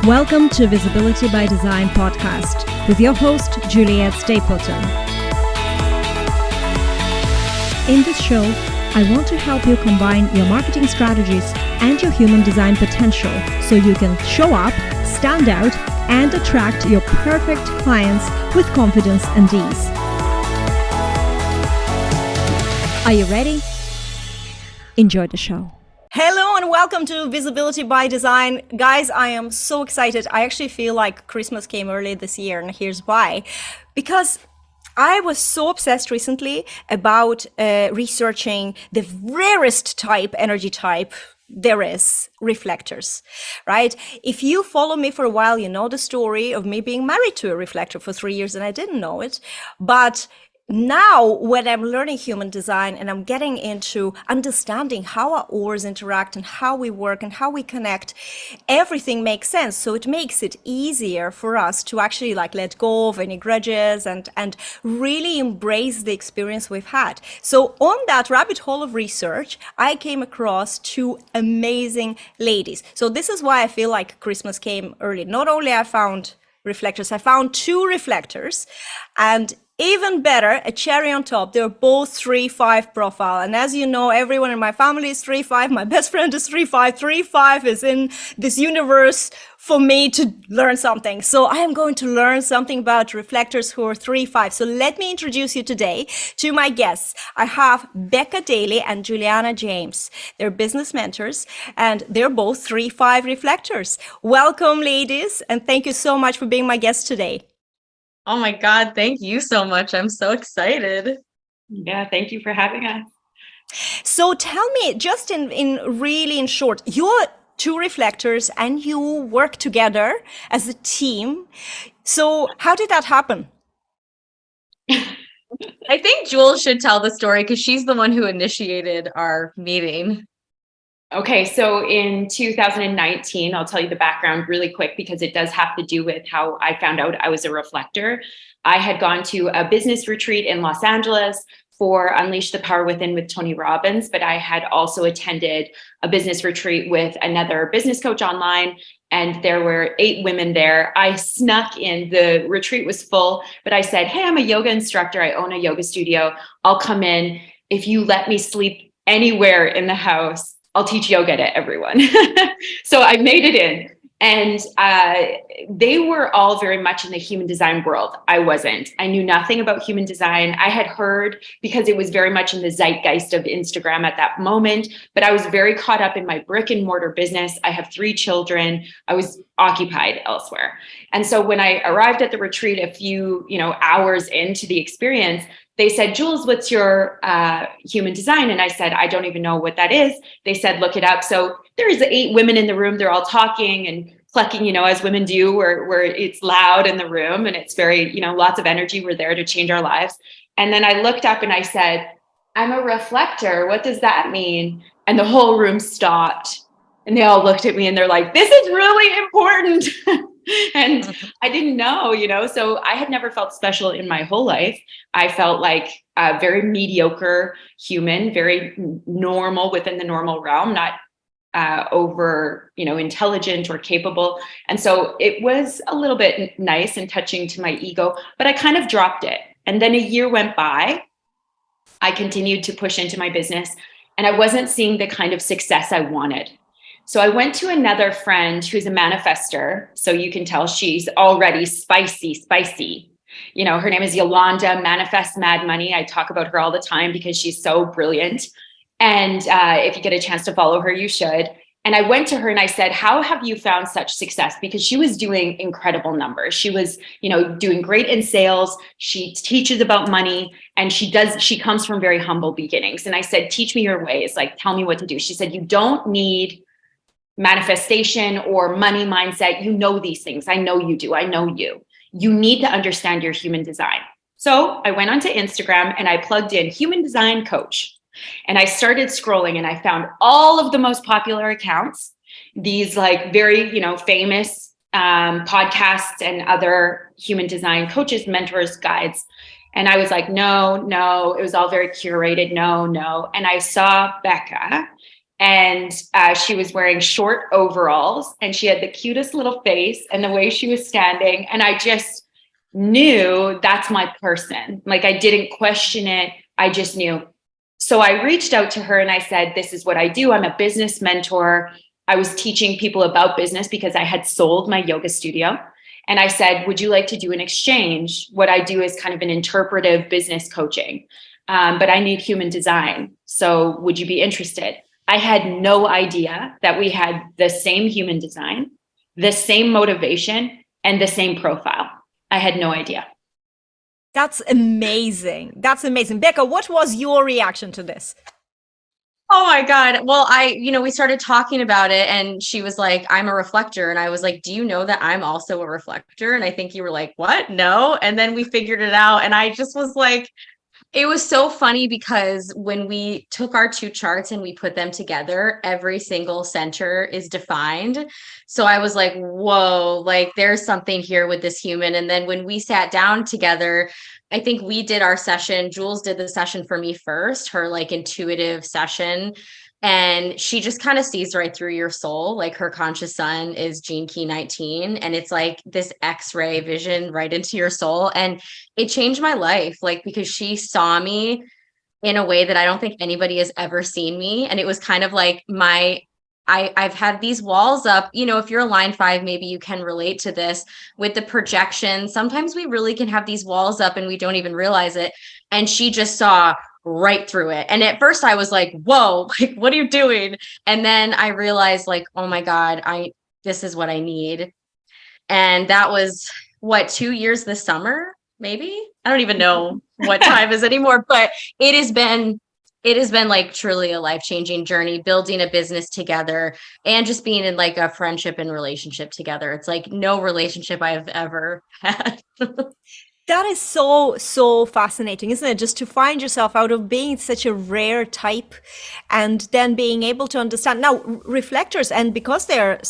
Welcome to Visibility by Design podcast with your host, Juliette Stapleton. In this show, I want to help you combine your marketing strategies and your human design potential so you can show up, stand out, and attract your perfect clients with confidence and ease. Are you ready? Enjoy the show. Hello and welcome to Visibility by Design. Guys, I am so excited. I actually feel like Christmas came early this year, and here's why. Because I was so obsessed recently about researching the rarest energy type there is, reflectors, right? If you follow me for a while, you know the story of me being married to a reflector for 3 years and I didn't know it. But now, when I'm learning human design and I'm getting into understanding how our auras interact and how we work and how we connect, everything makes sense. So it makes it easier for us to actually let go of any grudges and really embrace the experience we've had. So on that rabbit hole of research, I came across two amazing ladies. So this is why I feel like Christmas came early. Not only I found reflectors, I found two reflectors, and even better, a cherry on top, they're both 3-5 profile. And as you know, everyone in my family is 3-5. My best friend is 3-5. 3-5 is in this universe for me to learn something. So I am going to learn something about reflectors who are 3-5. So let me introduce you today to my guests. I have Becca Daly and Juliana James. They're business mentors, and they're both 3-5 reflectors. Welcome, ladies, and thank you so much for being my guest today. Oh my God, thank you so much. I'm so excited. Yeah, thank you for having us. So tell me, just in short, you're two reflectors and you work together as a team. So how did that happen? I think Jules should tell the story because she's the one who initiated our meeting. Okay, so in 2019, I'll tell you the background really quick because it does have to do with how I found out I was a reflector. I had gone to a business retreat in Los Angeles for Unleash the Power Within with Tony Robbins, but I had also attended a business retreat with another business coach online, and there were 8 women there. I snuck in. The retreat was full, but I said, hey, I'm a yoga instructor. I own a yoga studio. I'll come in. If you let me sleep anywhere in the house, I'll teach yoga to everyone. So I made it in, and they were all very much in the human design world. I wasn't. I knew nothing about human design. I had heard because it was very much in the zeitgeist of Instagram at that moment, but I was very caught up in my brick and mortar business. I have 3 children. I was occupied elsewhere. And so when I arrived at the retreat a few, hours into the experience, they said, Jules, what's your human design? And I said, I don't even know what that is. They said, look it up. So there's 8 women in the room. They're all talking and clucking, as women do, where it's loud in the room and it's very, lots of energy. We're there to change our lives. And then I looked up and I said, I'm a reflector. What does that mean? And the whole room stopped and they all looked at me and they're like, this is really important. And I didn't know, so I had never felt special in my whole life. I felt like a very mediocre human, very normal within the normal realm, not over, intelligent or capable. And so it was a little bit nice and touching to my ego, but I kind of dropped it. And then a year went by. I continued to push into my business and I wasn't seeing the kind of success I wanted. So I went to another friend who's a manifester. So you can tell she's already spicy. Her name is Yolanda, Manifest Mad Money. I talk about her all the time because she's so brilliant. And if you get a chance to follow her, you should. And I went to her and I said, how have you found such success? Because she was doing incredible numbers. She was, doing great in sales. She teaches about money and she comes from very humble beginnings. And I said, teach me your ways. Tell me what to do. She said, you don't need manifestation or money mindset. You know these things. I know you do. I know you. You need to understand your human design. So I went onto Instagram and I plugged in human design coach. And I started scrolling and I found all of the most popular accounts, these very, famous podcasts and other human design coaches, mentors, guides. And I was like, no, it was all very curated. No. And I saw Becca And she was wearing short overalls, and she had the cutest little face and the way she was standing. And I just knew that's my person. Like, I didn't question it. I just knew. So I reached out to her and I said, this is what I do. I'm a business mentor. I was teaching people about business because I had sold my yoga studio. And I said, would you like to do an exchange? What I do is kind of an interpretive business coaching, but I need human design. So would you be interested? I had no idea that we had the same human design, the same motivation, and the same profile. I had no idea. That's amazing. That's amazing. Becca, what was your reaction to this? Oh my God. Well, we started talking about it and she was like, I'm a reflector. And I was like, do you know that I'm also a reflector? And I think you were like, what? No. And then we figured it out. And I just was like, it was so funny because when we took our two charts and we put them together, every single center is defined. So I was like, whoa, like there's something here with this human. And then when we sat down together, I think we did our session. Jules did the session for me first, her like intuitive session. And she just kind of sees right through your soul. Like her conscious sun is Gene Key 19. And it's like this X-ray vision right into your soul. And it changed my life, like, because she saw me in a way that I don't think anybody has ever seen me. And it was kind of like I've had these walls up, if you're a line 5, maybe you can relate to this with the projection. Sometimes we really can have these walls up and we don't even realize it. And she just saw right through it. And at first I was like, whoa, like, what are you doing? And then I realized like, oh my God, this is what I need. And that was 2 years this summer, maybe. I don't even know what time is anymore, but it has been like truly a life-changing journey, building a business together and just being in like a friendship and relationship together. It's like no relationship I've ever had. That is so fascinating, isn't it? Just to find yourself out of being such a rare type and then being able to understand now reflectors, and because they're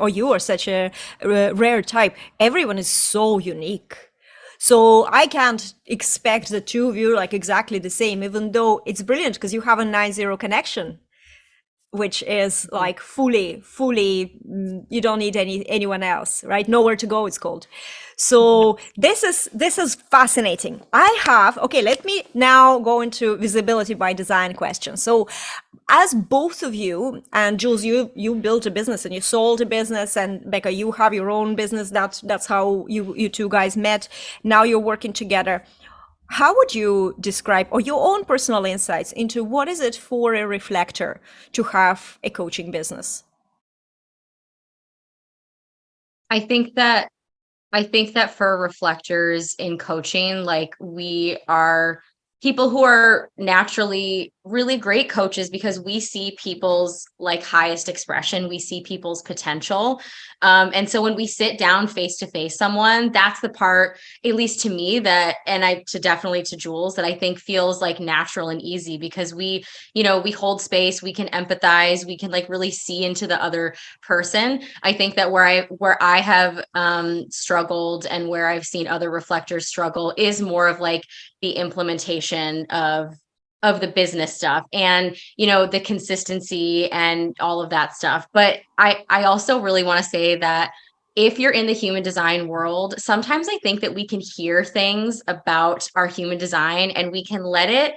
you are such a rare type, everyone is so unique. So I can't expect the two of you like exactly the same, even though it's brilliant because you have a 9-0 connection, which is like fully, you don't need anyone else, right? Nowhere to go, it's called. So this is fascinating. Let me now go into visibility by design questions. So as both of you, and Jules, you built a business and you sold a business, and Becca, you have your own business. That's how you two guys met. Now you're working together. How would you describe, or your own personal insights into what is it for a reflector to have a coaching business? I think that for reflectors in coaching, like we are people who are naturally really great coaches because we see people's like highest expression. We see people's potential. And so when we sit down face to face someone, that's the part, at least to me, definitely to Jules, that I think feels like natural and easy because we hold space, we can empathize, we can like really see into the other person. I think that where I have struggled and where I've seen other reflectors struggle is more of like the implementation of the business stuff and, the consistency and all of that stuff. But I also really want to say that if you're in the human design world, sometimes I think that we can hear things about our human design and we can let it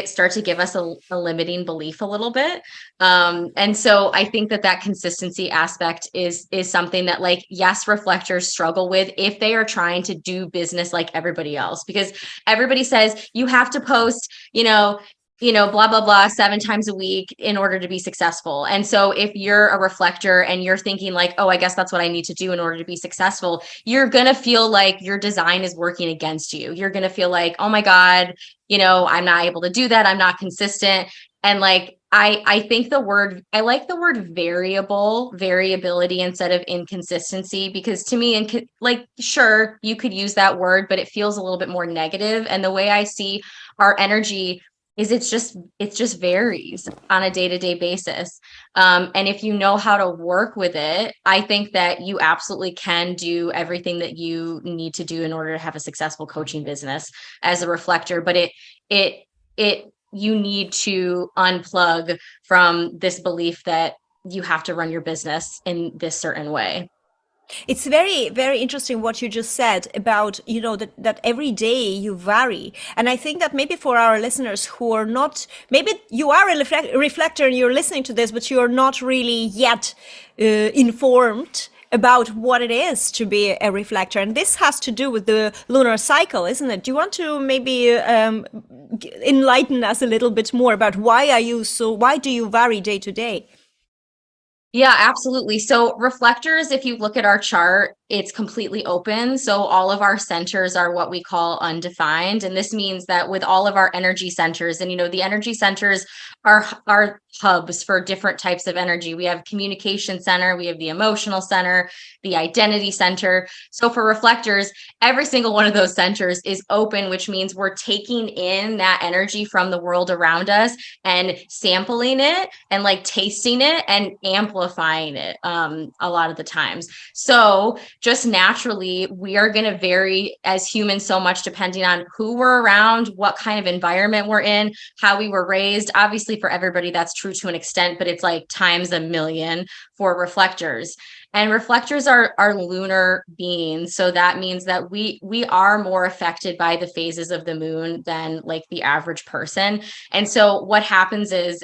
start to give us a limiting belief a little bit. And so I think that consistency aspect is something that like, yes, reflectors struggle with if they are trying to do business like everybody else, because everybody says you have to post, blah, blah, blah, 7 times a week in order to be successful. And so if you're a reflector and you're thinking like, oh, I guess that's what I need to do in order to be successful, you're going to feel like your design is working against you. You're going to feel like, oh my God, I'm not able to do that. I'm not consistent. And like, I think I like the word variability instead of inconsistency, because to me, like, sure, you could use that word, but it feels a little bit more negative. And the way I see our energy is it just varies on a day-to-day basis. And if you know how to work with it, I think that you absolutely can do everything that you need to do in order to have a successful coaching business as a reflector. But it you need to unplug from this belief that you have to run your business in this certain way. It's very, very interesting what you just said about, that every day you vary. And I think that maybe for our listeners who are not, maybe you are a reflector and you're listening to this, but you're not really yet informed about what it is to be a reflector. And this has to do with the lunar cycle, isn't it? Do you want to maybe enlighten us a little bit more about why do you vary day to day? Yeah, absolutely. So reflectors, if you look at our chart, it's completely open. So all of our centers are what we call undefined. And this means that with all of our energy centers, and the energy centers are hubs for different types of energy. We have communication center, we have the emotional center, the identity center. So for reflectors, every single one of those centers is open, which means we're taking in that energy from the world around us and sampling it and like tasting it and amplifying it a lot of the times. So just naturally, we are going to vary as humans so much depending on who we're around, what kind of environment we're in, how we were raised. Obviously, for everybody, that's true to an extent, but it's like times a million for reflectors. And reflectors are lunar beings. So that means that we are more affected by the phases of the moon than like the average person. And so what happens is,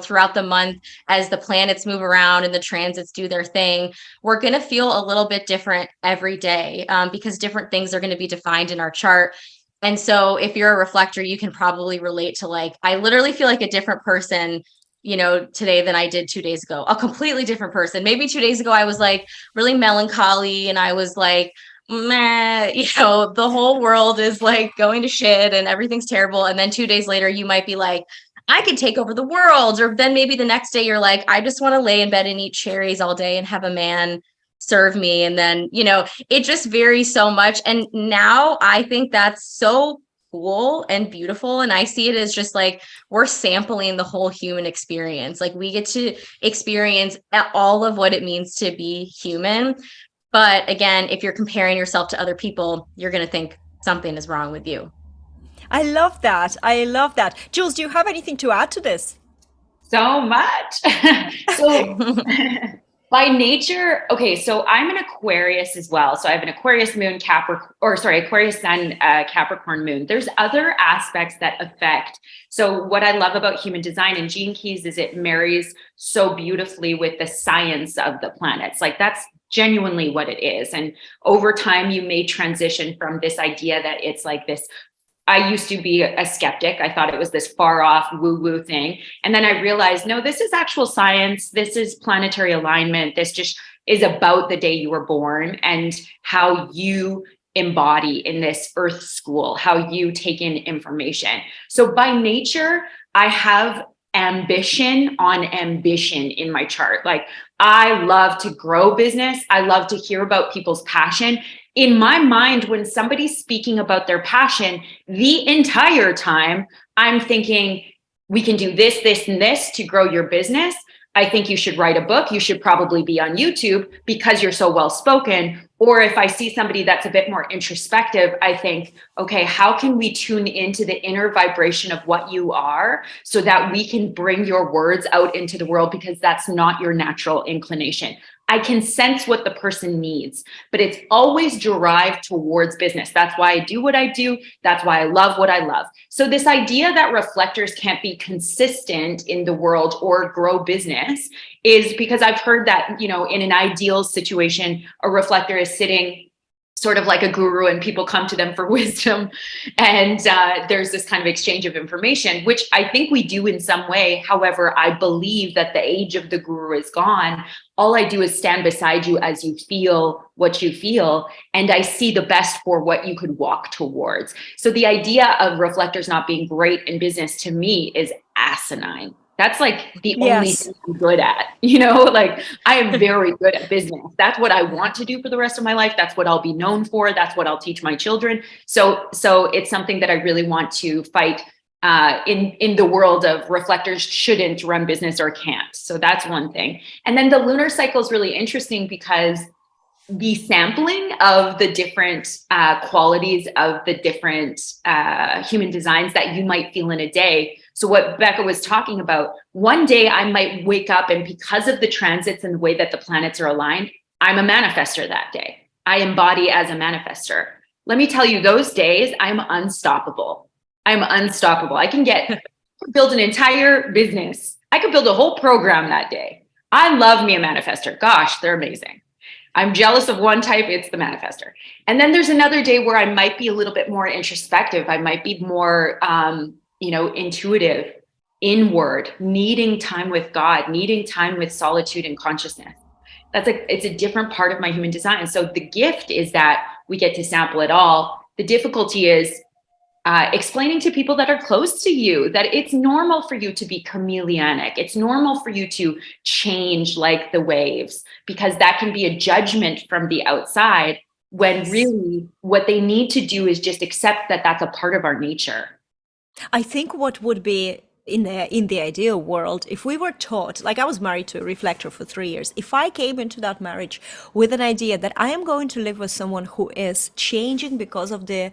throughout the month, as the planets move around and the transits do their thing, we're going to feel a little bit different every day because different things are going to be defined in our chart. And so if you're a reflector, you can probably relate to like, I literally feel like a different person today than I did 2 days ago, a completely different person. Maybe 2 days ago, I was like really melancholy and I was like, meh, the whole world is like going to shit and everything's terrible. And then 2 days later, you might be like, I could take over the world. Or then maybe the next day you're like, I just want to lay in bed and eat cherries all day and have a man serve me. And then, it just varies so much. And now I think that's so cool and beautiful. And I see it as just like we're sampling the whole human experience. Like we get to experience all of what it means to be human. But again, if you're comparing yourself to other people, you're going to think something is wrong with you. I love that. I love that. Jules, do you have anything to add to this? So much. So by nature, okay, so I'm an Aquarius as well. So I have an Aquarius moon, Aquarius sun, Capricorn moon. There's other aspects that affect. So what I love about human design and Gene Keys is it marries so beautifully with the science of the planets. Like that's genuinely what it is. And over time, you may transition from this idea that it's like this. I used to be a skeptic. I thought it was this far off woo-woo thing. And then I realized, no, this is actual science. This is planetary alignment. This just is about the day you were born and how you embody in this earth school, how you take in information. So by nature, I have ambition on ambition in my chart. Like I love to grow business. I love to hear about people's passion. In my mind, when somebody's speaking about their passion, the entire time I'm thinking, we can do this, this, and this to grow your business. I think you should write a book. You should probably be on YouTube because you're so well spoken. Or if I see somebody that's a bit more introspective, I think, okay, how can we tune into the inner vibration of what you are so that we can bring your words out into the world because that's not your natural inclination. I can sense what the person needs, but it's always derived towards business. That's why I do what I do. That's why I love what I love. So this idea that reflectors can't be consistent in the world or grow business is because I've heard that, in an ideal situation, a reflector is sitting sort of like a guru and people come to them for wisdom. And there's this kind of exchange of information, which I think we do in some way. However, I believe that the age of the guru is gone. All I do is stand beside you as you feel what you feel. And I see the best for what you could walk towards. So the idea of reflectors not being great in business to me is asinine. That's like the only thing I'm good at, like I am very good at business. That's what I want to do for the rest of my life. That's what I'll be known for. That's what I'll teach my children. So it's something that I really want to fight in the world of reflectors shouldn't run business or can't. So that's one thing. And then the lunar cycle is really interesting because the sampling of the different qualities of the different human designs that you might feel in a day. So what Becca was talking about, one day I might wake up and because of the transits and the way that the planets are aligned, I'm a manifester that day. I embody as a manifester. Let me tell you, those days I'm unstoppable. I'm unstoppable. I can build an entire business. I could build a whole program that day. I love me a manifester. Gosh, they're amazing. I'm jealous of one type, it's the manifester. And then there's another day where I might be a little bit more introspective. I might be more, intuitive, inward, needing time with God, needing time with solitude and consciousness. It's a different part of my human design. So the gift is that we get to sample it all. The difficulty is explaining to people that are close to you that it's normal for you to be chameleonic. It's normal for you to change like the waves, because that can be a judgment from the outside, when really what they need to do is just accept that that's a part of our nature. I think what would be in the ideal world, if we were taught, like I was married to a reflector for 3 years, if I came into that marriage with an idea that I am going to live with someone who is changing because of the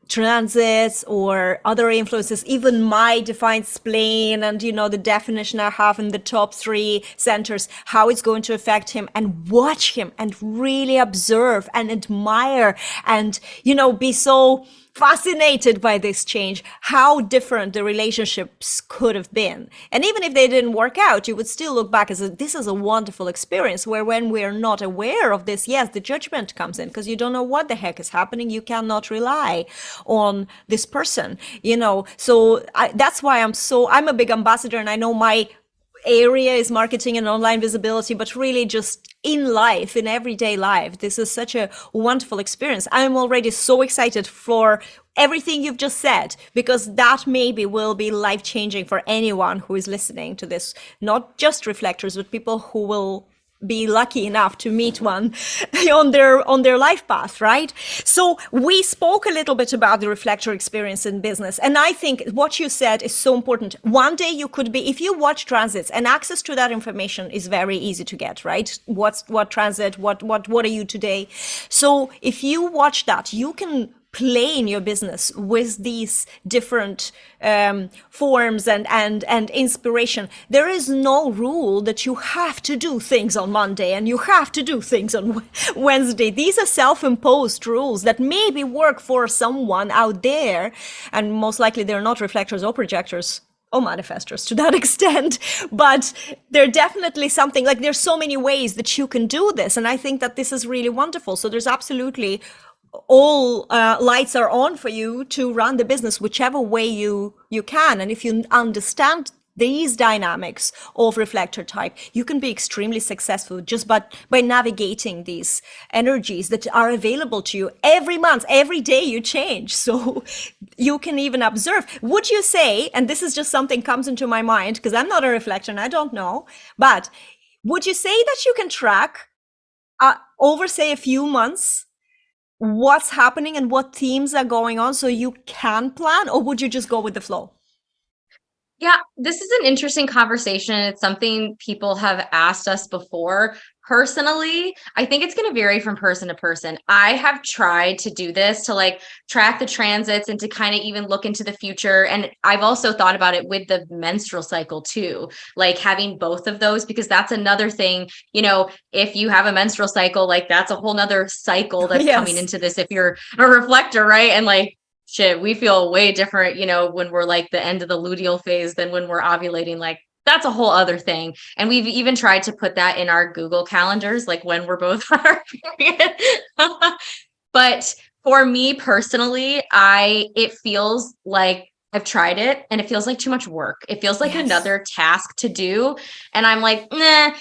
transits or other influences, even my defined spleen and the definition I have in the top 3 centers, how it's going to affect him, and watch him and really observe and admire and be so fascinated by this change, how different the relationships could have been. And even if they didn't work out, you would still look back as this is a wonderful experience, where when we're not aware of this, yes, the judgment comes in because you don't know what the heck is happening. You cannot rely on this person, So that's why I'm a big ambassador, and I know my area is marketing and online visibility, but really just in life, in everyday life, this is such a wonderful experience. I'm already so excited for everything you've just said, because that maybe will be life-changing for anyone who is listening to this, not just reflectors, but people who will be lucky enough to meet one on their life path, right? So we spoke a little bit about the reflector experience in business, and I think what you said is so important. One day you could be, if you watch transits, and access to that information is very easy to get, right? What transit, what are you today? So if you watch that, you can play in your business with these different forms and inspiration. There is no rule that you have to do things on Monday and you have to do things on Wednesday. These are self-imposed rules that maybe work for someone out there, and most likely they're not reflectors or projectors or manifestors to that extent, but they're definitely something, like there's so many ways that you can do this, and I think that this is really wonderful. So there's absolutely all lights are on for you to run the business whichever way you can. And if you understand these dynamics of reflector type, you can be extremely successful just by navigating these energies that are available to you every month, every day you change. So you can even observe. Would you say, and this is just something comes into my mind because I'm not a reflector and I don't know, but would you say that you can track over, say, a few months what's happening and what themes are going on so you can plan, or would you just go with the flow? Yeah, this is an interesting conversation. It's something people have asked us before. Personally, I think it's going to vary from person to person. I have tried to do this to like track the transits and to kind of even look into the future. And I've also thought about it with the menstrual cycle too, like having both of those, because that's another thing, if you have a menstrual cycle, like that's a whole nother cycle that's coming into this if you're a reflector, right? And like, shit, we feel way different, when we're like the end of the luteal phase than when we're ovulating. Like that's a whole other thing. And we've even tried to put that in our Google calendars, like when we're both on our period. But for me personally, it feels like I've tried it and it feels like too much work. It feels like another task to do. And I'm like, nah.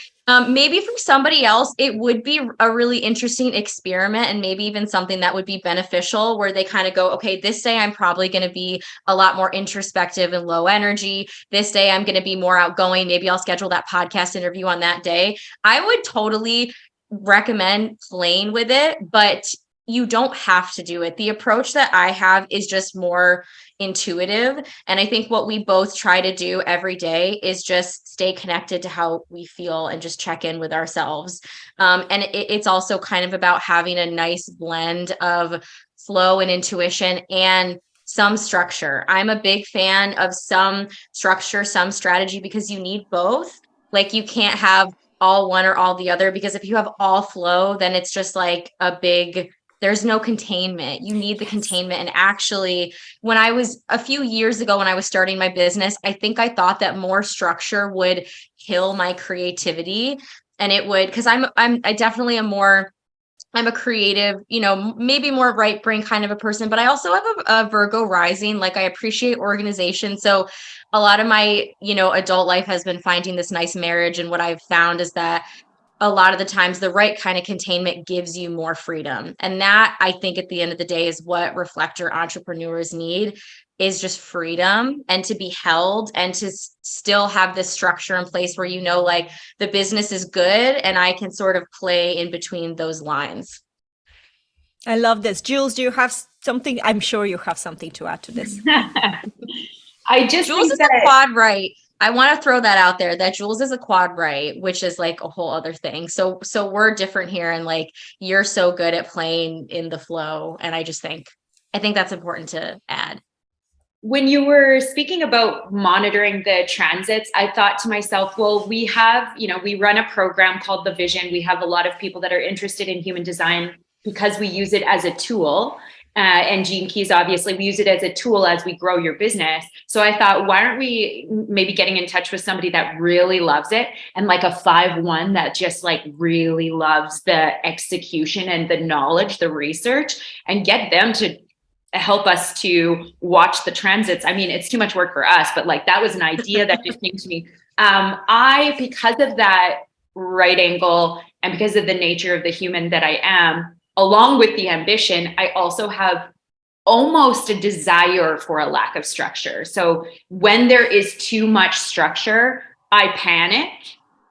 Maybe for somebody else, it would be a really interesting experiment and maybe even something that would be beneficial where they kind of go, okay, this day I'm probably going to be a lot more introspective and low energy. This day I'm going to be more outgoing. Maybe I'll schedule that podcast interview on that day. I would totally recommend playing with it, but you don't have to do it. The approach that I have is just more intuitive. And I think what we both try to do every day is just stay connected to how we feel and just check in with ourselves. And it's also kind of about having a nice blend of flow and intuition and some structure. I'm a big fan of some structure, some strategy, because you need both. Like you can't have all one or all the other, because if you have all flow, then it's just like there's no containment. You need the containment. And actually, when I was a few years ago, when I was starting my business, I think I thought that more structure would kill my creativity. And it would, because I definitely am more, I'm a creative, maybe more right brain kind of a person, but I also have a Virgo rising. Like I appreciate organization. So a lot of my, adult life has been finding this nice marriage. And what I've found is that a lot of the times the right kind of containment gives you more freedom. And that, I think, at the end of the day, is what reflector entrepreneurs need, is just freedom and to be held and to still have this structure in place where, like the business is good and I can sort of play in between those lines. I love this. Jules, do you have something? I'm sure you have something to add to this. Jules is a quad right. I want to throw that out there, that Jules is a quad right, which is like a whole other thing. So we're different here, and like you're so good at playing in the flow. And I think that's important to add. When you were speaking about monitoring the transits, I thought to myself, well, we have, we run a program called The Vision. We have a lot of people that are interested in human design because we use it as a tool. And Gene Keys, obviously, we use it as a tool as we grow your business. So I thought, why aren't we maybe getting in touch with somebody that really loves it, and like a 5-1 that just like really loves the execution and the knowledge, the research, and get them to help us to watch the transits. I mean, it's too much work for us, but like that was an idea that just came to me. Because of that right angle and because of the nature of the human that I am, along with the ambition, I also have almost a desire for a lack of structure. So when there is too much structure, I panic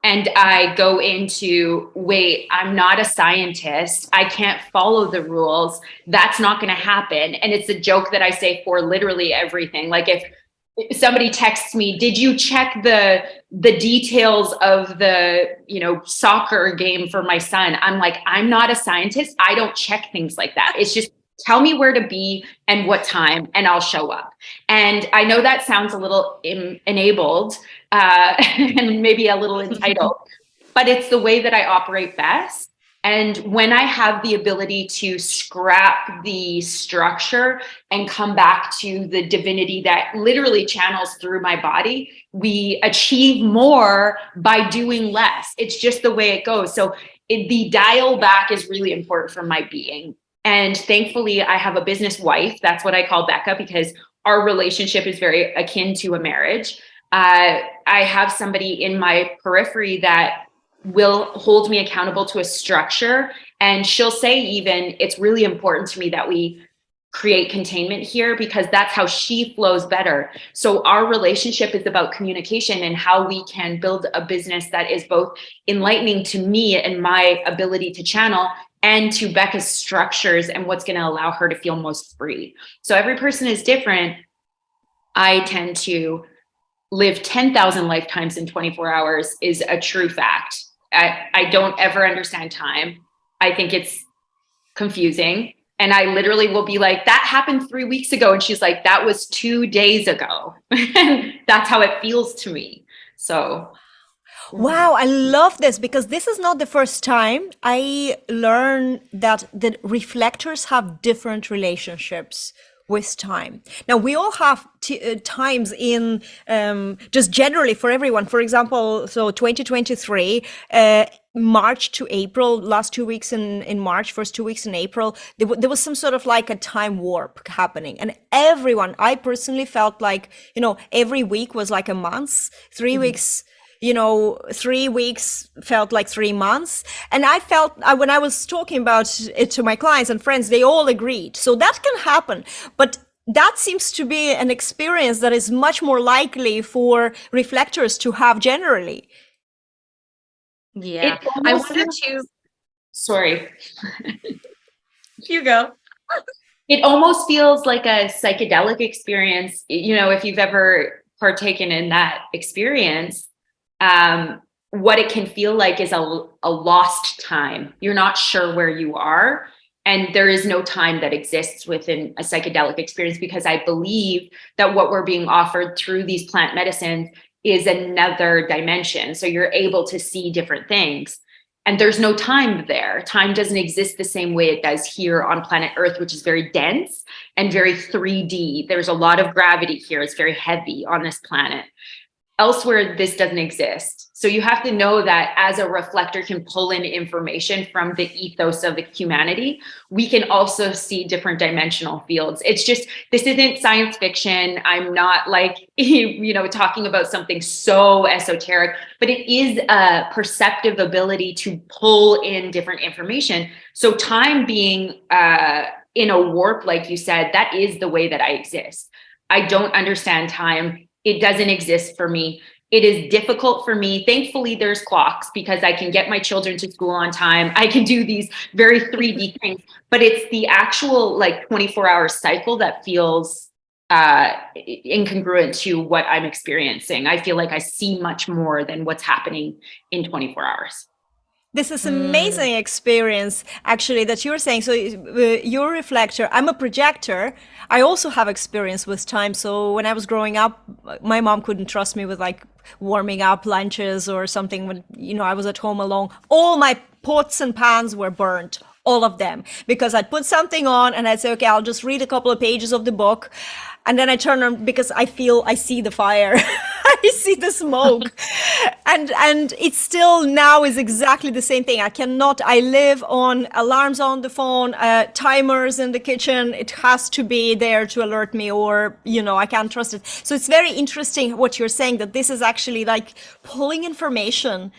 and I go into, wait, I'm not a scientist. I can't follow the rules. That's not going to happen. And it's a joke that I say for literally everything. Like if somebody texts me, did you check the details of the, soccer game for my son? I'm like, I'm not a scientist. I don't check things like that. It's just tell me where to be and what time, and I'll show up. And I know that sounds a little enabled and maybe a little entitled, but it's the way that I operate best. And when I have the ability to scrap the structure and come back to the divinity that literally channels through my body, we achieve more by doing less. It's just the way it goes. So the dial back is really important for my being. And thankfully, I have a business wife. That's what I call Becca, because our relationship is very akin to a marriage. I have somebody in my periphery that will hold me accountable to a structure. And she'll say, even, it's really important to me that we create containment here, because that's how she flows better. So our relationship is about communication and how we can build a business that is both enlightening to me and my ability to channel, and to Becca's structures and what's going to allow her to feel most free. So every person is different. I tend to live 10,000 lifetimes in 24 hours is a true fact. I don't ever understand time. I think it's confusing. And I literally will be like, that happened 3 weeks ago. And she's like, that was 2 days ago. And that's how it feels to me. So. Wow, I love this, because this is not the first time I learned that the reflectors have different relationships with time. Now, we all have times in just generally for everyone. For example, so 2023, March to April, last 2 weeks in March, first 2 weeks in April, there was some sort of like a time warp happening. And everyone, I personally felt like, every week was like a month, 3 weeks. 3 weeks felt like 3 months. And I felt, when I was talking about it to my clients and friends, they all agreed. So that can happen. But that seems to be an experience that is much more likely for reflectors to have generally. Yeah. I wonder too. Sorry. You go. It almost feels like a psychedelic experience. If you've ever partaken in that experience, what it can feel like is a lost time. You're not sure where you are. And there is no time that exists within a psychedelic experience, because I believe that what we're being offered through these plant medicines is another dimension. So you're able to see different things. And there's no time there. Time doesn't exist the same way it does here on planet Earth, which is very dense and very 3D. There's a lot of gravity here. It's very heavy on this planet. Elsewhere, this doesn't exist. So you have to know that as a reflector can pull in information from the ethos of humanity, we can also see different dimensional fields. It's just, this isn't science fiction. I'm not like, talking about something so esoteric, but it is a perceptive ability to pull in different information. So time being in a warp, like you said, that is the way that I exist. I don't understand time. It doesn't exist for me. It is difficult for me. Thankfully, there's clocks, because I can get my children to school on time. I can do these very 3D things, but it's the actual 24-hour cycle that feels incongruent to what I'm experiencing. I feel like I see much more than what's happening in 24 hours. This is amazing experience, actually, that you're saying. So you're a reflector. I'm a projector. I also have experience with time. So when I was growing up, my mom couldn't trust me with warming up lunches or something when, I was at home alone. All my pots and pans were burnt. All of them, because I'd put something on and I'd say, okay, I'll just read a couple of pages of the book. And then I turn on, because I see the fire. I see the smoke. and it still now is exactly the same thing. I live on alarms on the phone, timers in the kitchen. It has to be there to alert me, or, I can't trust it. So it's very interesting what you're saying, that this is actually like pulling information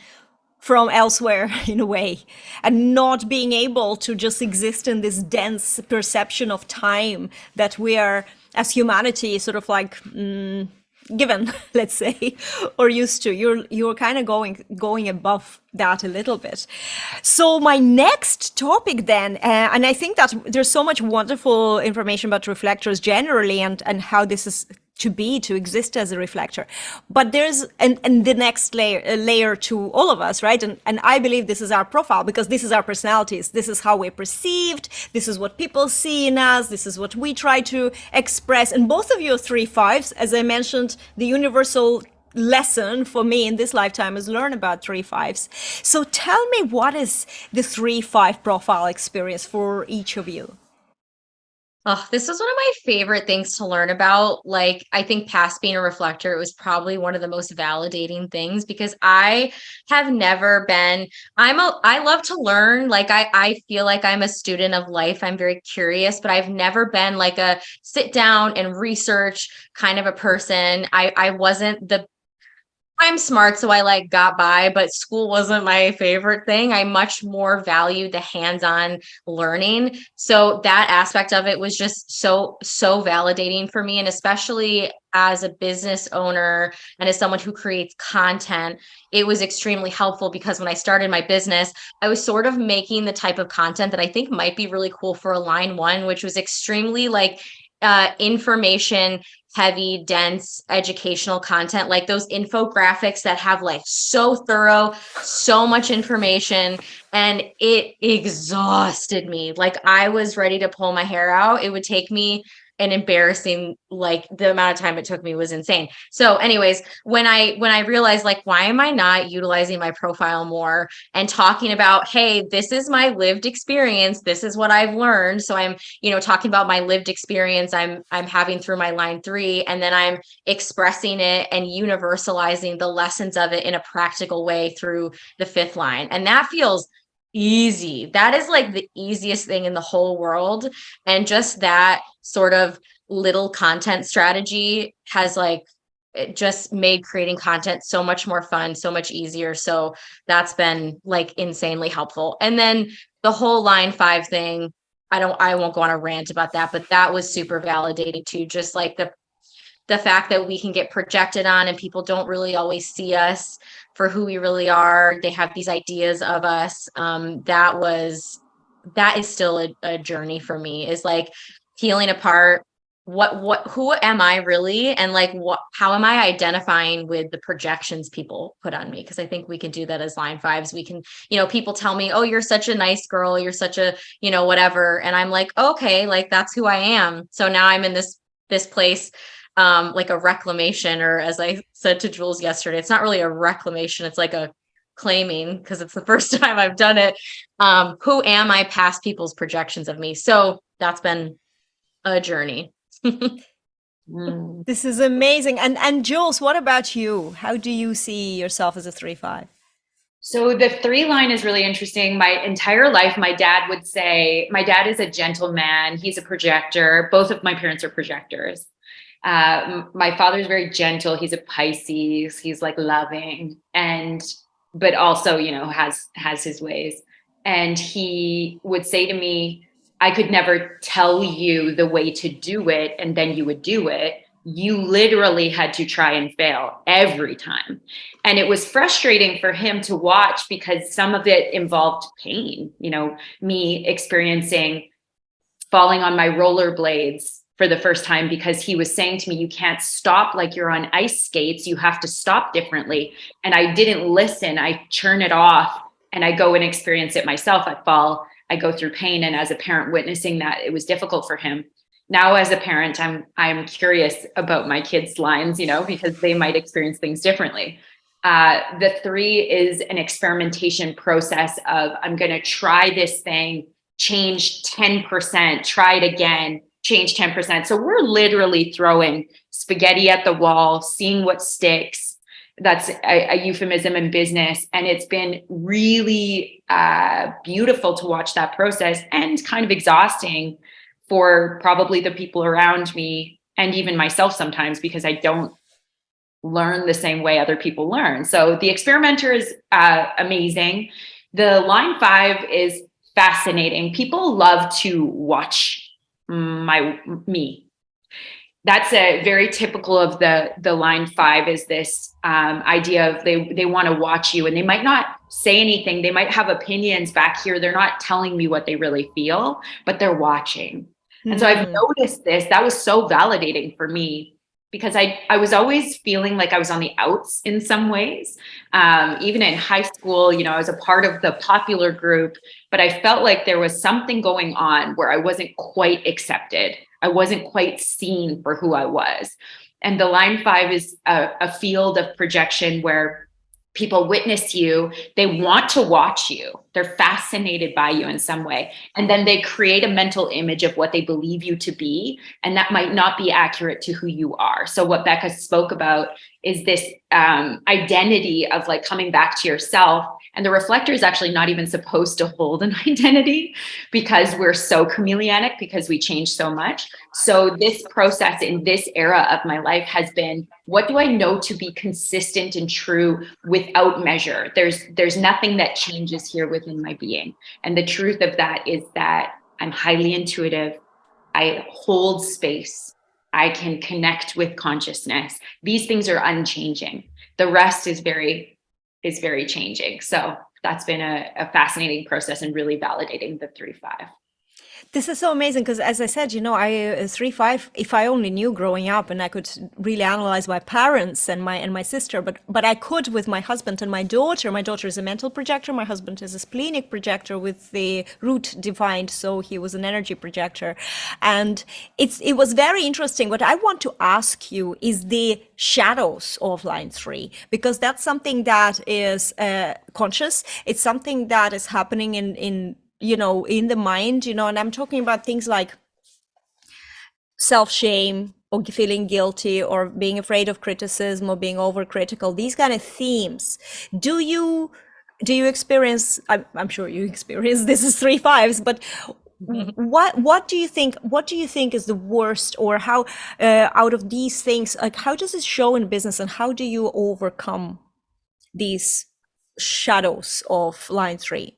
from elsewhere in a way, and not being able to just exist in this dense perception of time that we are, as humanity, sort of given, let's say, or used to. You're kind of going above that a little bit. So my next topic then, and I think that there's so much wonderful information about reflectors generally, and how this is to exist as a reflector. But there's and the next layer to all of us, right? And I believe this is our profile, because this is our personalities. This is how we're perceived. This is what people see in us. This is what we try to express. And both of you are 3/5s. As I mentioned, the universal lesson for me in this lifetime is learn about 3/5s. So tell me, what is the 3/5 profile experience for each of you? Oh, this was one of my favorite things to learn about. I think past being a reflector, it was probably one of the most validating things, because I have never been, I love to learn. I feel like I'm a student of life. I'm very curious, but I've never been a sit down and research kind of a person. I wasn't I'm smart, so I got by, but school wasn't my favorite thing. I much more valued the hands-on learning. So that aspect of it was just so validating for me. And especially as a business owner and as someone who creates content, it was extremely helpful, because when I started my business, I was sort of making the type of content that I think might be really cool for a line one, which was extremely information heavy, dense, educational content, like those infographics that have so thorough, so much information, and it exhausted me. I was ready to pull my hair out. It would take me an embarrassing, the amount of time it took me was insane. So anyways, when I realized, why am I not utilizing my profile more and talking about, hey, this is my lived experience. This is what I've learned. So I'm, talking about my lived experience I'm having through my line 3, and then I'm expressing it and universalizing the lessons of it in a practical way through the 5th line. And that feels easy. That is the easiest thing in the whole world. And just that sort of little content strategy has it just made creating content so much more fun, so much easier. So that's been insanely helpful. And then the whole line 5 thing, I won't go on a rant about that, but that was super validating too. Just the fact that we can get projected on and people don't really always see us for who we really are. They have these ideas of us. That is still a journey for me, is peeling apart who am I really? And like, how am I identifying with the projections people put on me? Because I think we can do that as line fives. We can, people tell me, oh, you're such a nice girl. You're such a, whatever. And I'm like, okay, like that's who I am. So now I'm in this place, like a reclamation, or as I said to Jules yesterday, it's not really a reclamation. It's like a claiming, because it's the first time I've done it. Who am I past people's projections of me? So that's been a journey. This is amazing. And Jules, what about you? How do you see yourself as a 3-5? So the 3 line is really interesting. My entire life, my dad would say, my dad is a gentleman. He's a projector. Both of my parents are projectors. My father's very gentle. He's a Pisces. He's like loving, but also, has his ways. And he would say to me, I could never tell you the way to do it, and then you would do it. You literally had to try and fail every time. And it was frustrating for him to watch, because some of it involved pain, me experiencing falling on my rollerblades for the first time, because he was saying to me, you can't stop like you're on ice skates. You have to stop differently. And I didn't listen. I turn it off and I go and experience it myself. I fall. I go through pain. And as a parent witnessing that, it was difficult for him. Now, as a parent, I'm curious about my kids' lines, because they might experience things differently. The 3 is an experimentation process of, I'm going to try this thing, change 10%, try it again, change 10%. So we're literally throwing spaghetti at the wall, seeing what sticks. That's a euphemism in business. And it's been really beautiful to watch that process, and kind of exhausting for probably the people around me, and even myself sometimes, because I don't learn the same way other people learn. So the experimenter is amazing. The line 5 is fascinating. People love to watch me. That's a very typical of the line 5, is this idea of they want to watch you, and they might not say anything. They might have opinions back here. They're not telling me what they really feel, but they're watching. And so I've noticed this. That was so validating for me, because I was always feeling like I was on the outs in some ways. Even in high school, I was a part of the popular group, but I felt like there was something going on where I wasn't quite accepted. I wasn't quite seen for who I was. And the line 5 is a field of projection where people witness you. They want to watch you. They're fascinated by you in some way. And then they create a mental image of what they believe you to be. And that might not be accurate to who you are. So what Becca spoke about is this identity of like coming back to yourself. And the reflector is actually not even supposed to hold an identity, because we're so chameleonic, because we change so much. So this process in this era of my life has been, what do I know to be consistent and true without measure? There's nothing that changes here within my being. And the truth of that is that I'm highly intuitive. I hold space. I can connect with consciousness. These things are unchanging. The rest is very changing. So that's been a fascinating process, and really validating the 3-5. This is so amazing, because as I said, I 3-5. If I only knew growing up, and I could really analyze my parents and my sister, but I could with my husband and my daughter. My daughter is a mental projector. My husband is a splenic projector with the root defined, so he was an energy projector, and it was very interesting. What I want to ask you is the shadows of line 3, because that's something that is conscious. It's something that is happening in the mind, and I'm talking about things like self-shame, or feeling guilty, or being afraid of criticism, or being overcritical, these kind of themes. Do you experience, I'm sure you experience this as 3-5s, but what do you think is the worst, or how out of these things, like how does it show in business, and how do you overcome these shadows of line 3?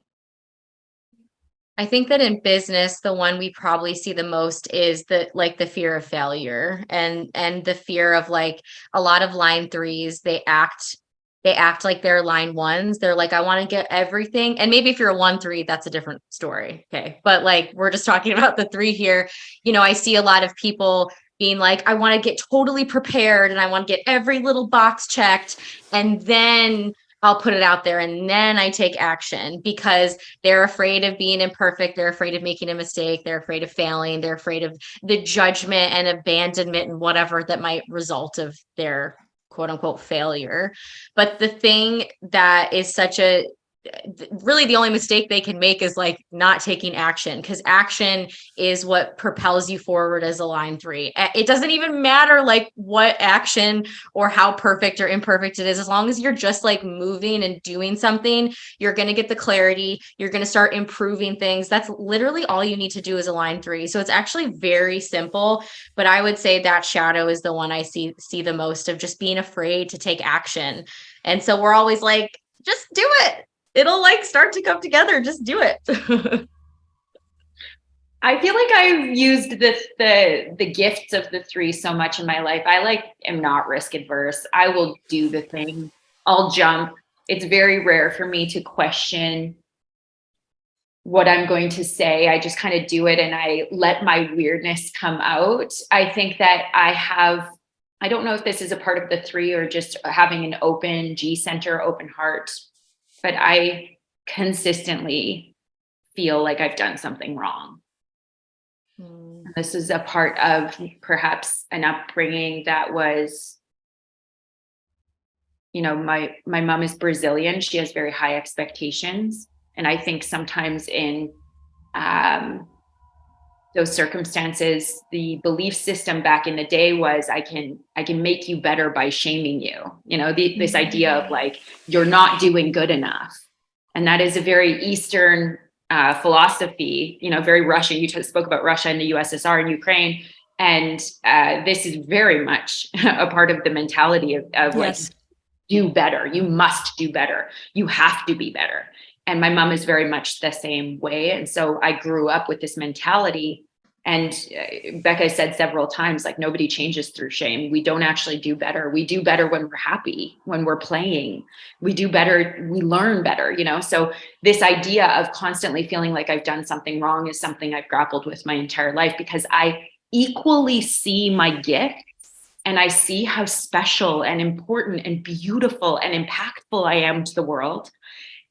I think that in business, the one we probably see the most is the fear of failure, and the fear of, like, a lot of line 3s, they act like they're line 1s. They're like, I want to get everything. And maybe if you're a 1-3, that's a different story. Okay. But like, we're just talking about the 3 here. I see a lot of people, being like, I want to get totally prepared and I want to get every little box checked. And then I'll put it out there and then I take action, because they're afraid of being imperfect. They're afraid of making a mistake. They're afraid of failing. They're afraid of the judgment and abandonment and whatever that might result of their quote unquote failure. But the thing that is really the only mistake they can make is like not taking action, because action is what propels you forward as a line 3. It doesn't even matter like what action or how perfect or imperfect it is. As long as you're just like moving and doing something, you're going to get the clarity. You're going to start improving things. That's literally all you need to do as a line 3. So it's actually very simple, but I would say that shadow is the one I see the most, of just being afraid to take action. And so we're always like, just do it. It'll like start to come together. Just do it. I feel like I've used the gifts of the 3 so much in my life. I am not risk adverse. I will do the thing. I'll jump. It's very rare for me to question what I'm going to say. I just kind of do it and I let my weirdness come out. I think that I don't know if this is a part of the 3 or just having an open G center, open heart, but I consistently feel like I've done something wrong. This is a part of perhaps an upbringing that was, my mom is Brazilian. She has very high expectations. And I think sometimes in those circumstances, the belief system back in the day was, I can make you better by shaming you, this idea of like, you're not doing good enough. And that is a very Eastern philosophy, very Russian. You spoke about Russia and the USSR and Ukraine. And this is very much a part of the mentality of yes. Like, do better. You must do better. You have to be better. And my mom is very much the same way. And so I grew up with this mentality. And Becca said several times, like, nobody changes through shame. We don't actually do better. We do better when we're happy, when we're playing. We do better. We learn better, So this idea of constantly feeling like I've done something wrong is something I've grappled with my entire life, because I equally see my gifts and I see how special and important and beautiful and impactful I am to the world.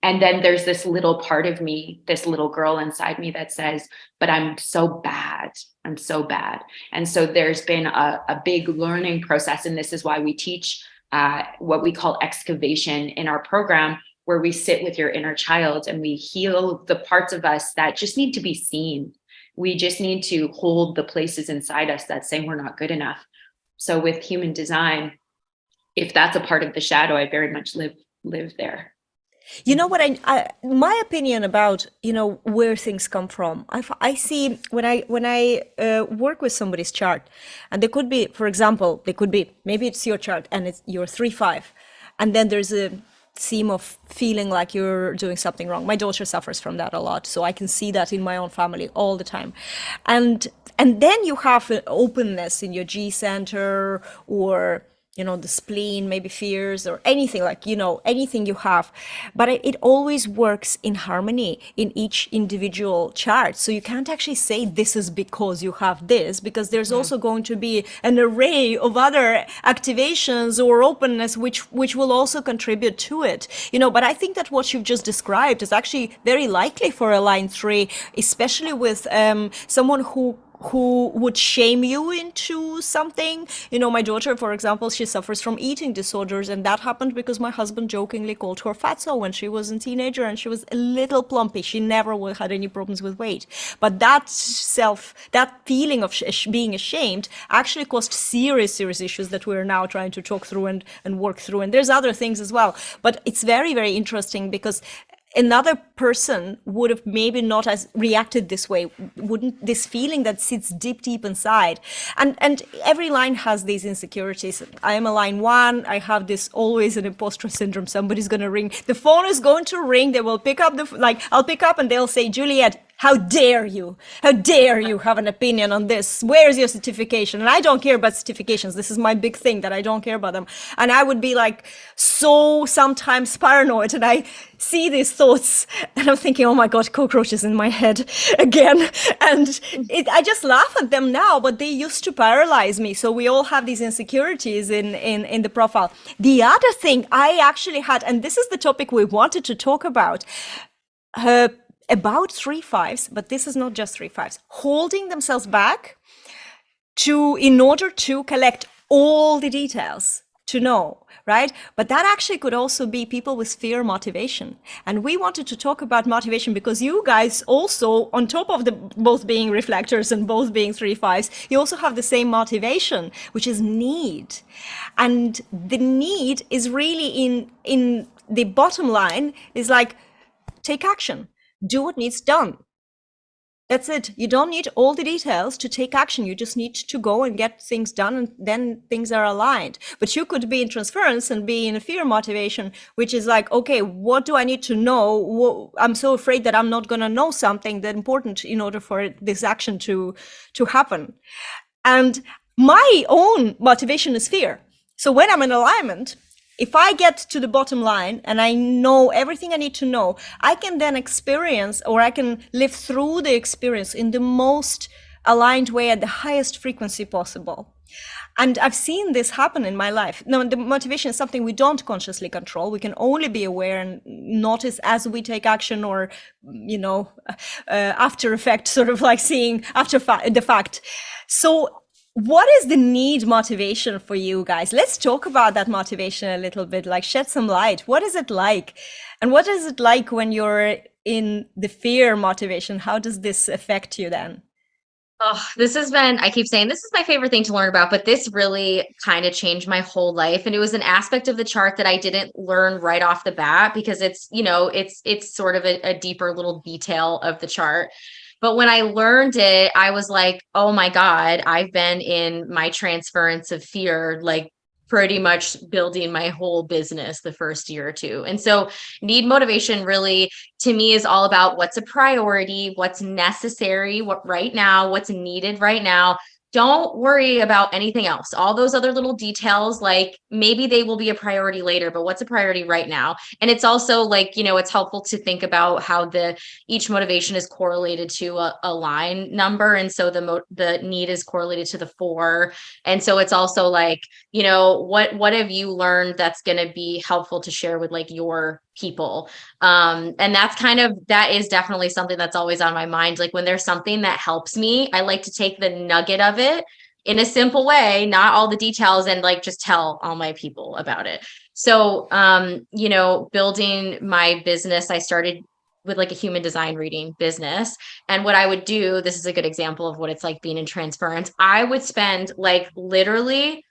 And then there's this little part of me, this little girl inside me that says, but I'm so bad. I'm so bad. And so there's been a big learning process. And this is why we teach what we call excavation in our program, where we sit with your inner child and we heal the parts of us that just need to be seen. We just need to hold the places inside us that say we're not good enough. So with human design, if that's a part of the shadow, I very much live there. You know what my opinion about, where things come from. I see when I work with somebody's chart, and there could be, for example, maybe it's your chart and you're 3-5, and then there's a theme of feeling like you're doing something wrong. My daughter suffers from that a lot, so I can see that in my own family all the time. And then you have an openness in your G center, or the spleen, maybe fears or anything, like, anything you have. But it always works in harmony in each individual chart. So you can't actually say this is because you have this, because there's also going to be an array of other activations or openness which will also contribute to it. But I think that what you've just described is actually very likely for a line 3, especially with someone who would shame you into something. My daughter, for example, she suffers from eating disorders, and that happened because my husband jokingly called her fatso when she was a teenager, and she was a little plumpy. She never had any problems with weight. But that feeling of being ashamed actually caused serious issues that we're now trying to talk through and work through. And there's other things as well. But it's very, very interesting, because another person would have maybe not as reacted this way, wouldn't this feeling that sits deep inside. And every line has these insecurities. I am a line 1. I have this always an imposter syndrome. Somebody's going to ring. The phone is going to ring. They will pick up I'll pick up and they'll say, Juliette, How dare you? How dare you have an opinion on this? Where's your certification? And I don't care about certifications. This is my big thing, that I don't care about them. And I would be like so sometimes paranoid, and I see these thoughts and I'm thinking, oh my God, cockroaches in my head again. And I just laugh at them now, but they used to paralyze me. So we all have these insecurities in the profile. The other thing I actually had, and this is the topic we wanted to talk about three fives, but this is not just three fives, holding themselves back in order to collect all the details to know, right? But that actually could also be people with fear motivation. And we wanted to talk about motivation because you guys also, on top of the both being reflectors and both being three fives, you also have the same motivation, which is need. And the need is really in the bottom line is like, take action. Do what needs done. That's it. You don't need all the details to take action. You just need to go and get things done, and then things are aligned. But you could be in transference and be in a fear motivation, which is like, okay, what do I need to know? I'm so afraid that I'm not going to know something that important in order for this action to happen. And my own motivation is fear. So when I'm in alignment, if I get to the bottom line and I know everything I need to know, I can then experience, or I can live through the experience in the most aligned way at the highest frequency possible. And I've seen this happen in my life. Now, the motivation is something we don't consciously control. We can only be aware and notice as we take action, or, after effect, sort of like seeing after the fact. So what is the need motivation for you guys? Let's talk about that motivation a little bit, like shed some light. What is it like? And what is it like when you're in the fear motivation? How does this affect you then? Oh, I keep saying this is my favorite thing to learn about, but this really kind of changed my whole life. And it was an aspect of the chart that I didn't learn right off the bat because it's sort of a deeper little detail of the chart. But when I learned it, I was like, oh my God, I've been in my transference of fear, like pretty much building my whole business the first year or two. And so need motivation really, to me, is all about what's a priority, what's necessary, what right now, what's needed right now. Don't worry about anything else. All those other little details, like maybe they will be a priority later, but what's a priority right now? And it's also like, it's helpful to think about how each motivation is correlated to a line number. And so the need is correlated to the 4. And so it's also like, what have you learned that's going to be helpful to share with like your people? And that is definitely something that's always on my mind. Like when there's something that helps me, I like to take the nugget of it in a simple way, not all the details, and like just tell all my people about it. So, building my business, I started with like a human design reading business. And what I would do, this is a good example of what it's like being in transference. I would spend like literally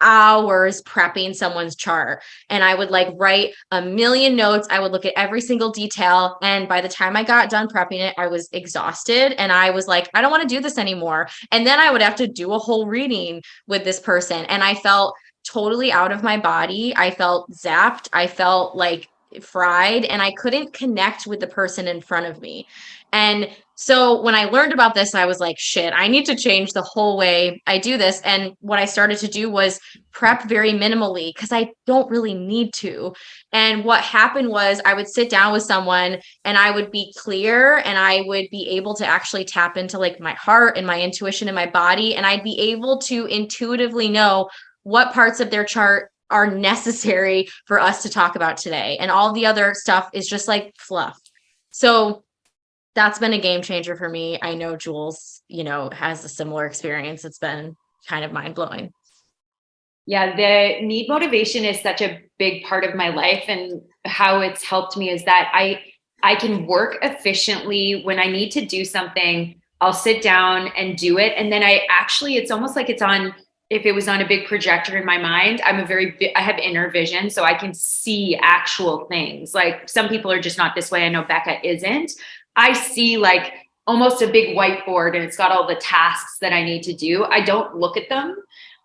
hours prepping someone's chart, and I would like write a million notes. I would look at every single detail, and by the time I got done prepping it, I was exhausted, and I was like, I don't want to do this anymore. And then I would have to do a whole reading with this person, and I felt totally out of my body. I felt zapped. I felt like fried, and I couldn't connect with the person in front of me. And so when I learned about this, I was like, shit, I need to change the whole way I do this. And what I started to do was prep very minimally because I don't really need to. And what happened was I would sit down with someone and I would be clear, and I would be able to actually tap into like my heart and my intuition and my body. And I'd be able to intuitively know what parts of their chart are necessary for us to talk about today. And all the other stuff is just like fluff. So that's been a game changer for me. I know Jules, has a similar experience. It's been kind of mind blowing. Yeah, the need motivation is such a big part of my life, and how it's helped me is that I can work efficiently when I need to do something. I'll sit down and do it. And then it's almost like if it was on a big projector in my mind, I have inner vision, so I can see actual things. Like some people are just not this way. I know Becca isn't. I see like almost a big whiteboard, and it's got all the tasks that I need to do. I don't look at them.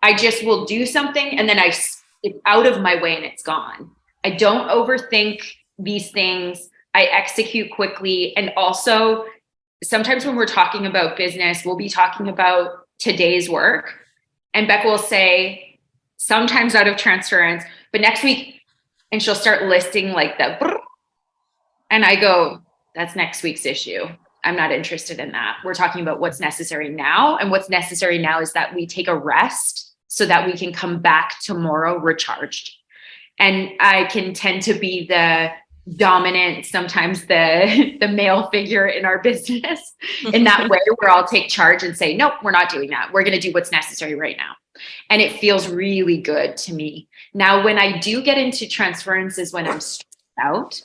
I just will do something, and then it's out of my way and it's gone. I don't overthink these things. I execute quickly. And also sometimes when we're talking about business, we'll be talking about today's work, and Becca will say, sometimes out of transference, but next week, and she'll start listing like the, and I go, that's next week's issue. I'm not interested in that. We're talking about what's necessary now. And what's necessary now is that we take a rest so that we can come back tomorrow recharged. And I can tend to be the dominant, sometimes the male figure in our business in that way, where I'll take charge and say, nope, we're not doing that. We're going to do what's necessary right now. And it feels really good to me. Now, when I do get into transferences, when I'm stressed out,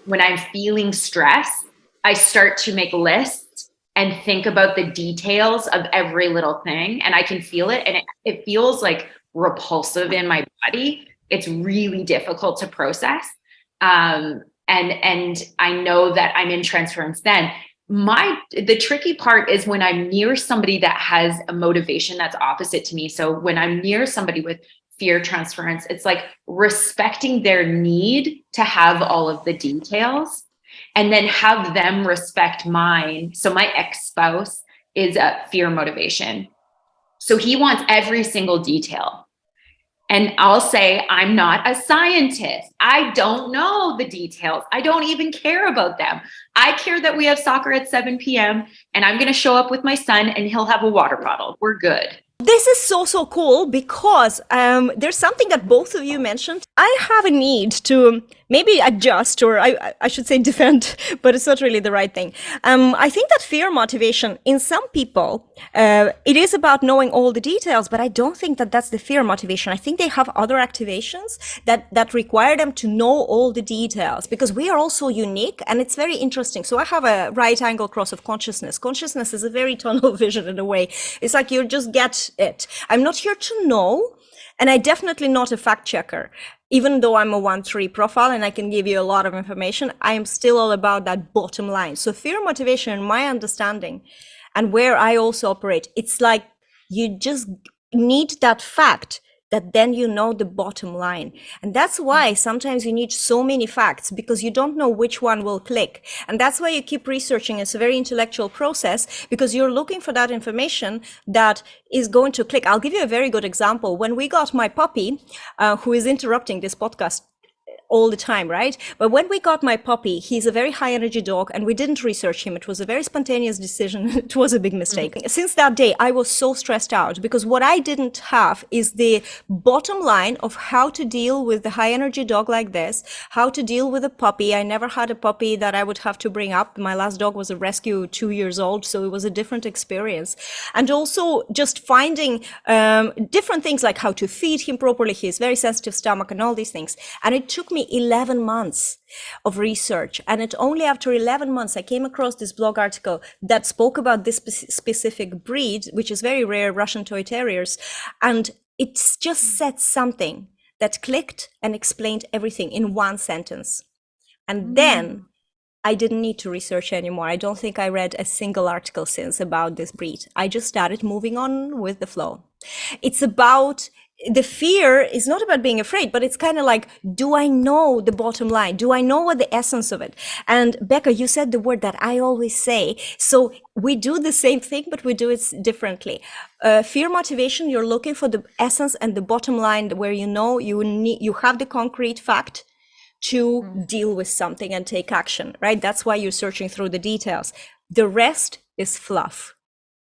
when I'm feeling stress, I start to make lists and think about the details of every little thing, and I can feel it. And it feels like repulsive in my body. It's really difficult to process. And I know that I'm in transference then. The tricky part is when I'm near somebody that has a motivation that's opposite to me. So when I'm near somebody with fear transference, it's like respecting their need to have all of the details and then have them respect mine. So my ex-spouse is a fear motivation. So he wants every single detail. And I'll say, I'm not a scientist. I don't know the details. I don't even care about them. I care that we have soccer at 7 p.m. and I'm going to show up with my son and he'll have a water bottle. We're good. This is so cool because there's something that both of you mentioned. I have a need to maybe adjust, or I should say defend, but it's not really the right thing. I think that fear motivation in some people, it is about knowing all the details, but I don't think that that's the fear motivation. I think they have other activations that require them to know all the details, because we are all so unique, and it's very interesting. So I have a right angle cross of consciousness. Consciousness is a very tunnel vision in a way. It's like you just get it. I'm not here to know, and I'm definitely not a fact checker. Even though I'm a 1-3 profile and I can give you a lot of information, I am still all about that bottom line. So fear motivation, in my understanding, and where I also operate, it's like you just need that fact that then you know the bottom line. And that's why sometimes you need so many facts, because you don't know which one will click. And that's why you keep researching. It's a very intellectual process, because you're looking for that information that is going to click. I'll give you a very good example. When we got my puppy, who is interrupting this podcast all the time, right? But when we got my puppy, he's a very high energy dog, and we didn't research him. It was a very spontaneous decision. It was a big mistake. Mm-hmm. Since that day, I was so stressed out, because what I didn't have is the bottom line of how to deal with the high energy dog like this, how to deal with a puppy. I never had a puppy that I would have to bring up. My last dog was a rescue, 2 years old. So it was a different experience. And also just finding different things, like how to feed him properly. He has very sensitive stomach and all these things. And it took me 11 months of research, and it only after 11 months I came across this blog article that spoke about this specific breed, which is very rare, Russian toy terriers, and it just said something that clicked and explained everything in one sentence. And then I didn't need to research anymore. I don't think I read a single article since about this breed. I just started moving on with the flow. It's about the fear is not about being afraid, but it's kind of like, do I know the bottom line? Do I know what the essence of it? And Becca, you said the word that I always say. So we do the same thing, but we do it differently. Fear motivation, you're looking for the essence and the bottom line, where you know you have the concrete fact to deal with something and take action, right? That's why you're searching through the details. The rest is fluff.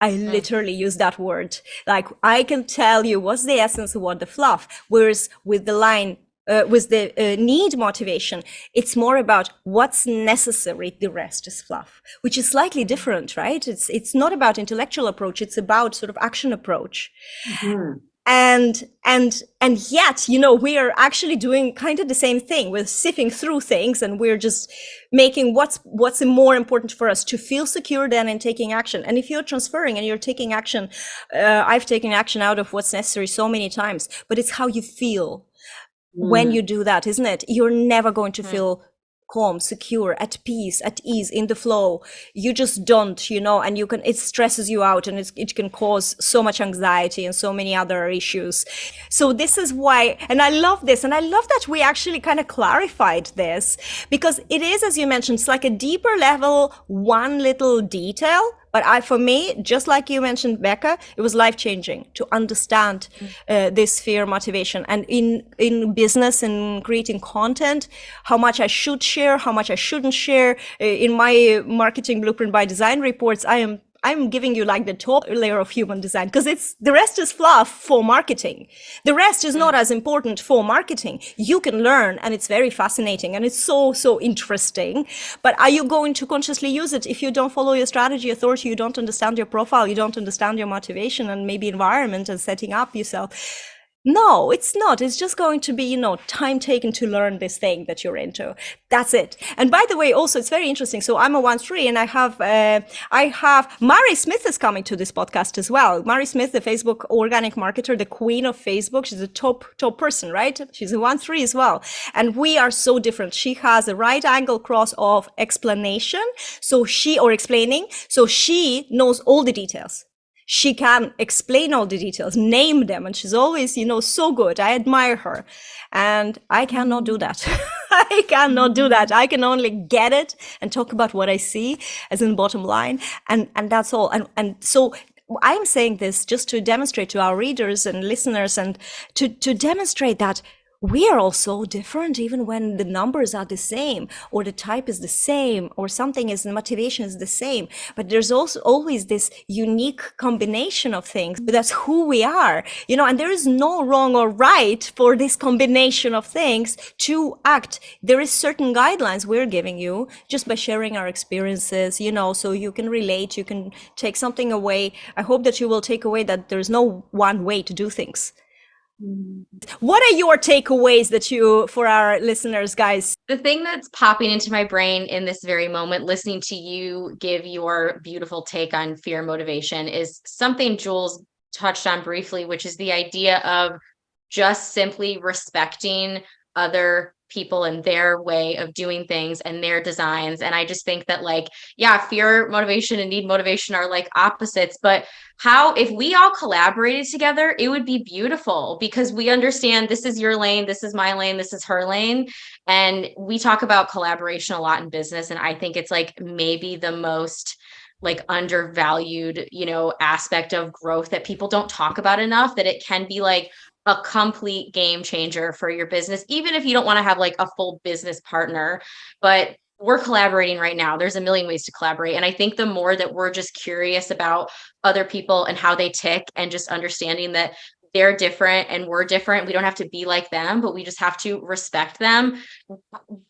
I literally use that word. Like, I can tell you what's the essence of what the fluff. Whereas with the line, with the need motivation, it's more about what's necessary. The rest is fluff, which is slightly different, right? It's not about intellectual approach. It's about sort of action approach. Mm-hmm. And yet, you know, we are actually doing kind of the same thing. We're sifting through things, and we're just making what's more important for us to feel secure than in taking action. And if you're transferring and you're taking action, I've taken action out of what's necessary so many times, but it's how you feel when you do that, isn't it? You're never going to feel calm, secure, at peace, at ease, in the flow. You just don't, and it stresses you out, and it can cause so much anxiety and so many other issues. So this is why, and I love this, and I love that we actually kind of clarified this, because it is, as you mentioned, it's like a deeper level, one little detail. But for me, just like you mentioned, Becca, it was life-changing to understand this fear motivation. And in business and creating content, how much I should share, how much I shouldn't share. In my marketing blueprint by design reports, I'm giving you like the top layer of human design, because the rest is fluff for marketing. The rest is not as important for marketing. You can learn, and it's very fascinating, and it's so interesting. But are you going to consciously use it if you don't follow your strategy, authority, you don't understand your profile, you don't understand your motivation and maybe environment and setting up yourself? No, it's not. It's just going to be, time taken to learn this thing that you're into. That's it. And by the way, also, it's very interesting. So I'm a 1-3, and I have Mari Smith is coming to this podcast as well. Mari Smith, the Facebook organic marketer, the queen of Facebook. She's a top person, right? She's a 1-3 as well. And we are so different. She has a right angle cross of explanation. Or explaining. So she knows all the details. She can explain all the details, name them, and she's always, so good. I admire her. And I cannot do that. I cannot do that. I can only get it and talk about what I see as in the bottom line. And that's all. And so I'm saying this just to demonstrate to our readers and listeners, and to demonstrate that we are all so different, even when the numbers are the same, or the type is the same, or the motivation is the same. But there's also always this unique combination of things. But that's who we are, and there is no wrong or right for this combination of things to act. There is certain guidelines we're giving you just by sharing our experiences, so you can relate, you can take something away. I hope that you will take away that there's no one way to do things. What are your takeaways for our listeners, guys? The thing that's popping into my brain in this very moment, listening to you give your beautiful take on fear motivation, is something Jules touched on briefly, which is the idea of just simply respecting other people and their way of doing things and their designs. And I just think that fear motivation and need motivation are like opposites, but if we all collaborated together, it would be beautiful, because we understand this is your lane, this is my lane, this is her lane. And we talk about collaboration a lot in business. And I think it's maybe the most undervalued, aspect of growth that people don't talk about enough, that it can be a complete game changer for your business, even if you don't want to have a full business partner. But we're collaborating right now. There's a million ways to collaborate. And I think the more that we're just curious about other people and how they tick, and just understanding that they're different and we're different, we don't have to be like them, but we just have to respect them.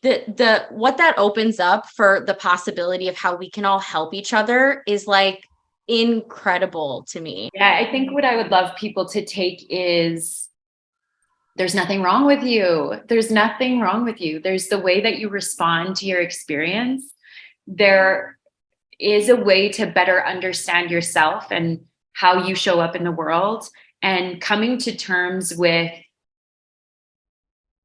What that opens up for the possibility of how we can all help each other is incredible to me. Yeah, I think what I would love people to take is, there's nothing wrong with you. There's nothing wrong with you. There's the way that you respond to your experience. There is a way to better understand yourself and how you show up in the world, and coming to terms with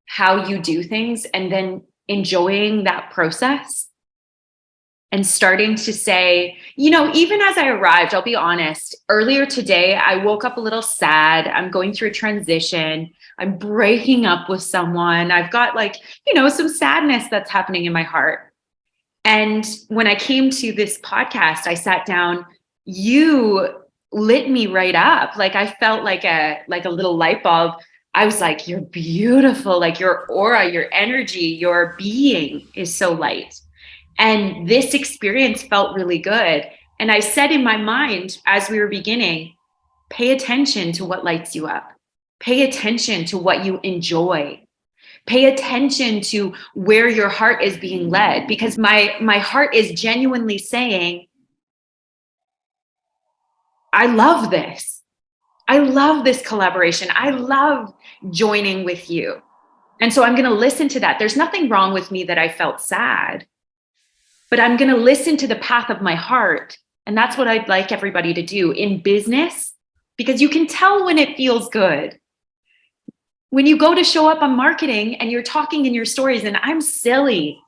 how you do things, and then enjoying that process. And starting to say, even as I arrived, I'll be honest, earlier today, I woke up a little sad. I'm going through a transition. I'm breaking up with someone. I've got some sadness that's happening in my heart. And when I came to this podcast, I sat down, you lit me right up. I felt like a little light bulb. I was like, you're beautiful. Your aura, your energy, your being is so light. And this experience felt really good. And I said in my mind, as we were beginning, pay attention to what lights you up. Pay attention to what you enjoy. Pay attention to where your heart is being led, because my heart is genuinely saying, I love this. I love this collaboration. I love joining with you. And so I'm going to listen to that. There's nothing wrong with me that I felt sad. But I'm going to listen to the path of my heart. And that's what I'd like everybody to do in business, because you can tell when it feels good. When you go to show up on marketing and you're talking in your stories, and I'm silly.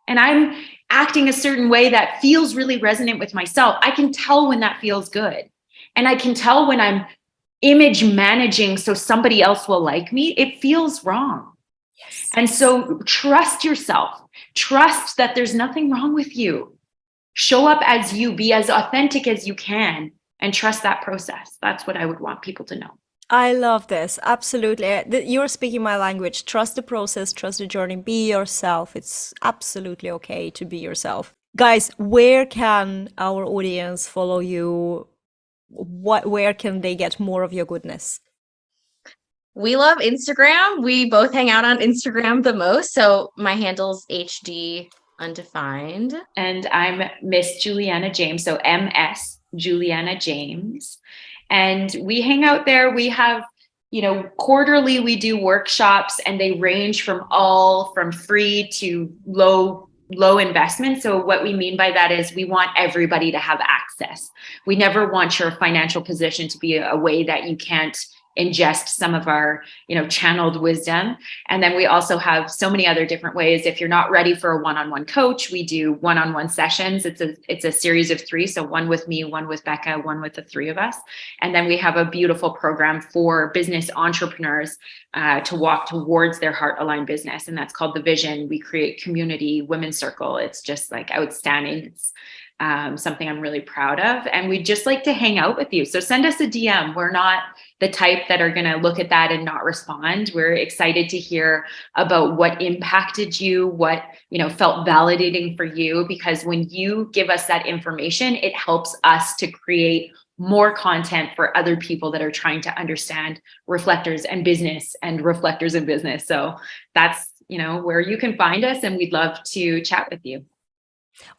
and I'm acting a certain way that feels really resonant with myself, I can tell when that feels good. And I can tell when I'm image managing so somebody else will like me, it feels wrong. Yes. And so trust yourself. Trust that there's nothing wrong with you. Show up as you, be as authentic as you can, and trust that process. That's what I would want people to know. I love this. Absolutely. You're speaking my language. Trust the process, trust the journey, be yourself. It's absolutely okay to be yourself. Guys, where can our audience follow you? Where can they get more of your goodness? We love Instagram. We both hang out on Instagram the most. So my handle's HD Undefined. And I'm Miss Juliana James. So MS Juliana James. And we hang out there. We have, quarterly we do workshops, and they range from free to low investment. So what we mean by that is we want everybody to have access. We never want your financial position to be a way that you can't ingest some of our, channeled wisdom. And then we also have so many other different ways. If you're not ready for a one-on-one coach, we do one-on-one sessions. It's a series of 3. So one with me, one with Becca, one with the 3 of us. And then we have a beautiful program for business entrepreneurs to walk towards their heart-aligned business. And that's called The Vision. We create community, women's circle. It's just like outstanding. It's something I'm really proud of. And we'd just like to hang out with you. So send us a DM. We're not the type that are going to look at that and not respond. We're excited to hear about what impacted you, what, felt validating for you, because when you give us that information, it helps us to create more content for other people that are trying to understand reflectors and business and reflectors in business. So that's, where you can find us, and we'd love to chat with you.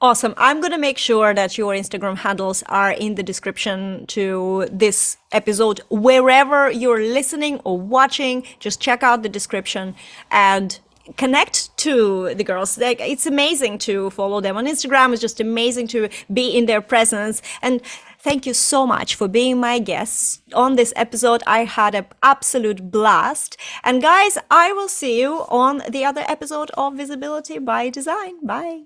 Awesome. I'm going to make sure that your Instagram handles are in the description to this episode. Wherever you're listening or watching, just check out the description and connect to the girls. Like, it's amazing to follow them on Instagram. It's just amazing to be in their presence. And thank you so much for being my guest on this episode. I had an absolute blast. And guys, I will see you on the other episode of Visibility by Design. Bye.